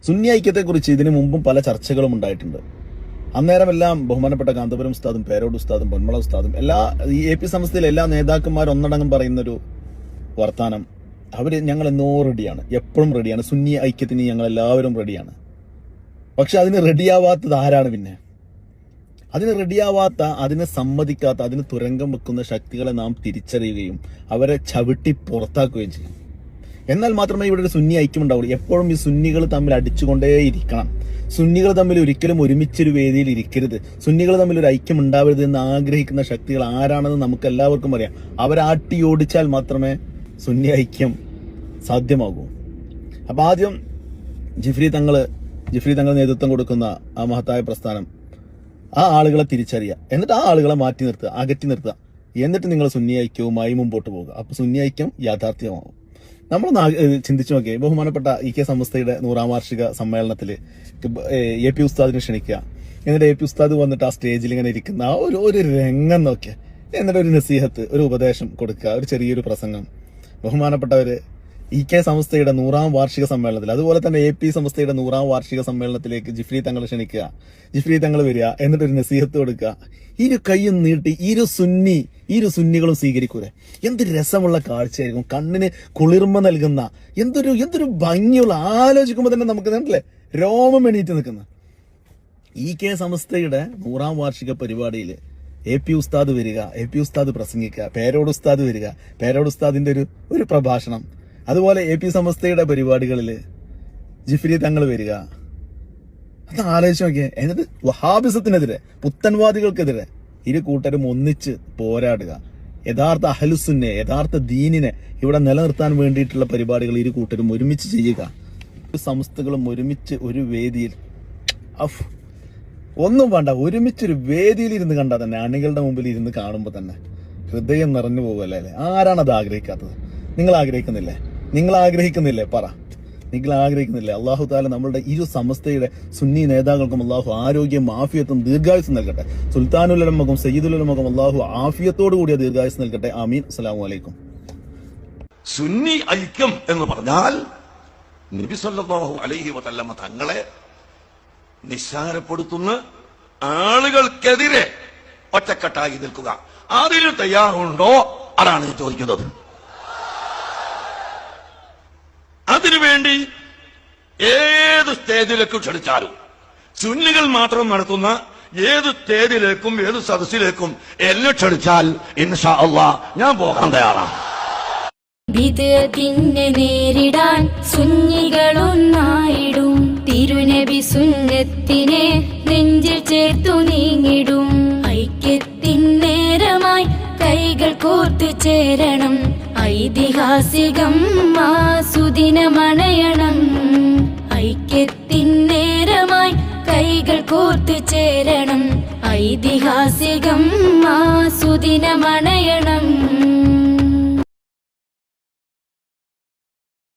സുന്നി ഐക്യത്തെക്കുറിച്ച് ഇതിനു മുമ്പും പല ചർച്ചകളും ഉണ്ടായിട്ടുണ്ട്. അന്നേരമെല്ലാം ബഹുമാനപ്പെട്ട കാന്തപുരം ഉസ്താദും പേരോട് ഉസ്താദും പൊന്മള ഉസ്താദും എല്ലാ ഈ AP സംസ്ഥയിലെ എല്ലാ നേതാക്കന്മാരും ഒന്നടങ്കം പറയുന്നൊരു വർത്താനം, ഞങ്ങൾ എന്നോ റെഡിയാണ്, എപ്പോഴും റെഡിയാണ്, സുന്നി ഐക്യത്തിന് ഞങ്ങൾ എല്ലാവരും റെഡിയാണ്. പക്ഷെ അതിന് റെഡിയാവാത്തത് ആരാണ്? പിന്നെ അതിന് റെഡിയാവാത്ത, അതിനെ സമ്മതിക്കാത്ത, അതിന് തുരങ്കം വെക്കുന്ന ശക്തികളെ നാം തിരിച്ചറിയുകയും അവരെ ചവിട്ടി പുറത്താക്കുകയും ചെയ്യും. എന്നാൽ മാത്രമേ ഇവിടെ ഒരു സുന്നി ഐക്യം ഉണ്ടാവുള്ളൂ. എപ്പോഴും ഈ സുന്നികൾ തമ്മിൽ അടിച്ചുകൊണ്ടേയിരിക്കണം. സുന്നികൾ തമ്മിൽ ഒരിക്കലും ഒരുമിച്ചൊരു വേദിയിൽ ഇരിക്കരുത്. സുന്നികൾ തമ്മിൽ ഒരു ഐക്യം ഉണ്ടാവരുത് എന്ന് ആഗ്രഹിക്കുന്ന ശക്തികൾ ആരാണെന്ന് നമുക്ക് എല്ലാവർക്കും അറിയാം. അവരാട്ടി ഓടിച്ചാൽ മാത്രമേ സുന്നി ഐക്യം സാധ്യമാകൂ. അപ്പൊ ആദ്യം ജിഫ്രി തങ്ങൾ നേതൃത്വം കൊടുക്കുന്ന ആ മഹത്തായ പ്രസ്ഥാനം, ആ ആളുകളെ തിരിച്ചറിയുക, എന്നിട്ട് ആ ആളുകളെ മാറ്റി നിർത്തുക, അകറ്റി നിർത്തുക, എന്നിട്ട് നിങ്ങൾ സുന്നി ഐക്യവുമായി മുമ്പോട്ട് പോകുക. അപ്പൊ സുന്നി ഐക്യം യാഥാർത്ഥ്യമാവും. നമ്മളൊന്ന് ചിന്തിച്ചു നോക്കിയേ, ബഹുമാനപ്പെട്ട EK സംസ്ഥയുടെ 100ാം വാർഷിക സമ്മേളനത്തിൽ AP ഉസ്താദിനെ ക്ഷണിക്കുക, എന്നിട്ട് AP ഉസ്താദ് വന്നിട്ട് ആ സ്റ്റേജിൽ ഇങ്ങനെ ഇരിക്കുന്ന ആ ഒരു രംഗം നോക്കിയ, എന്നിട്ട് ഒരു നസീഹത്ത്, ഒരു ഉപദേശം കൊടുക്കുക, ഒരു ചെറിയൊരു പ്രസംഗം. ബഹുമാനപ്പെട്ടവര് EK സംസ്ഥയുടെ 100ാം വാർഷിക സമ്മേളനത്തിൽ, അതുപോലെ തന്നെ AP സംസ്ഥയുടെ 100ാം വാർഷിക സമ്മേളനത്തിലേക്ക് ജിഫ്രി തങ്ങൾ ക്ഷണിക്കുക, ജിഫ്രി തങ്ങൾ വരിക, എന്നിട്ട് ഒരു നസീഹത്ത് കൊടുക്കുക. ഇരു കൈയും നീട്ടി ഇരു സുന്നികളും സ്വീകരിക്കൂലെ. എന്ത് രസമുള്ള കാഴ്ചയായിരിക്കും, കണ്ണിന് കുളിർമ നൽകുന്ന, എന്തൊരു ഭംഗിയുള്ള, ആലോചിക്കുമ്പോൾ തന്നെ നമുക്ക് കണ്ടില്ലേ രോമം എണീറ്റ് നിൽക്കുന്ന EK സംസ്ഥയുടെ 100ാം വാർഷിക പരിപാടിയിൽ AP ഉസ്താദ് വരിക, AP ഉസ്താദ് പ്രസംഗിക്കുക, പേരോട് ഉസ്താദ് വരിക, പേരോട് ഉസ്താദിന്റെ ഒരു പ്രഭാഷണം. അതുപോലെ AP സംസ്ഥയുടെ പരിപാടികളിൽ ജിഫ്രി തങ്ങൾ വരിക. അത് ആലോചിച്ച് നോക്കിയേ. എന്നിട്ട് വഹാബിസത്തിനെതിരെ, പുത്തൻവാദികൾക്കെതിരെ ഇരു കൂട്ടരും ഒന്നിച്ച് പോരാടുക. യഥാർത്ഥ അഹ്ലുസുന്നെ, യഥാർത്ഥ ദീനിനെ ഇവിടെ നിലനിർത്താൻ വേണ്ടിയിട്ടുള്ള പരിപാടികൾ ഇരു കൂട്ടരും ഒരുമിച്ച് ചെയ്യുക. സംസ്ഥകളും ഒരുമിച്ച് ഒരു വേദിയിൽ, ഒന്നും വേണ്ട, ഒരുമിച്ചൊരു വേദിയിൽ ഇരുന്ന് കണ്ടാൽ തന്നെ, അണികളുടെ മുമ്പിൽ ഇരുന്ന് കാണുമ്പോൾ തന്നെ ഹൃദയം നിറഞ്ഞു പോകുമല്ലേ. ആരാണത് ആഗ്രഹിക്കാത്തത്? നിങ്ങൾ ആഗ്രഹിക്കുന്നില്ലേ? പറ, നിങ്ങൾ ആഗ്രഹിക്കുന്നില്ലേ? അള്ളാഹു താല നമ്മളുടെ ഇരു സമസ്തയുടെ സുന്നി നേതാക്കൾക്കും അള്ളാഹു ആരോഗ്യം, ആഫിയത്തും ദീർഘായുസ്സും നൽകട്ടെ. സുൽത്താനുലമക്കും സയ്യിദുലമക്കും അള്ളാഹു ആഫിയത്തോടു കൂടിയ ദീർഘായുസ് നൽകട്ടെ. ആമീൻ. അസ്സലാമു അലൈക്കും. സുന്നി ഐക്യം എന്ന് പറഞ്ഞാൽ നബി സല്ലല്ലാഹു അലൈഹി വസല്ലമ തങ്ങളെ നിസ്സാരപ്പെടുത്തുന്ന ആളുകൾക്കെതിരെ ഒറ്റക്കെട്ടായി നിൽക്കുക. അതിന് തയ്യാറുണ്ടോ? അതാണ് ചോദിക്കുന്നത്. അതിനുവേണ്ടി ഏത് സ്റ്റേജിലേക്കും ക്ഷണിച്ചാലും, സുന്നികൾ മാത്രം നടത്തുന്ന ഏത് സ്റ്റേജിലേക്കും ഏത് സദസ്സിലേക്കും എന്നെ ക്ഷണിച്ചാൽ ഇൻഷാ അല്ലാഹ് ഞാൻ പോകാൻ തയ്യാറാണ്. ബിദ്അത്തിനെ നേരിടാൻ സുന്നികളൊന്നായിടും, തിരുനബി സുന്നത്തിനെ നെഞ്ചിൽ ചേർത്തു നീങ്ങിടും. ഐക്യത്തിൻ നേരമായി കൈകൾ കോർത്തു ചേരണം, ഐതിഹാസികം സുദിനമണയണം. ഐക്യത്തിൻ നേരമായി കൈകൾ കോർത്തു ചേരണം, ഐതിഹാസികം സുദിനമണയണം.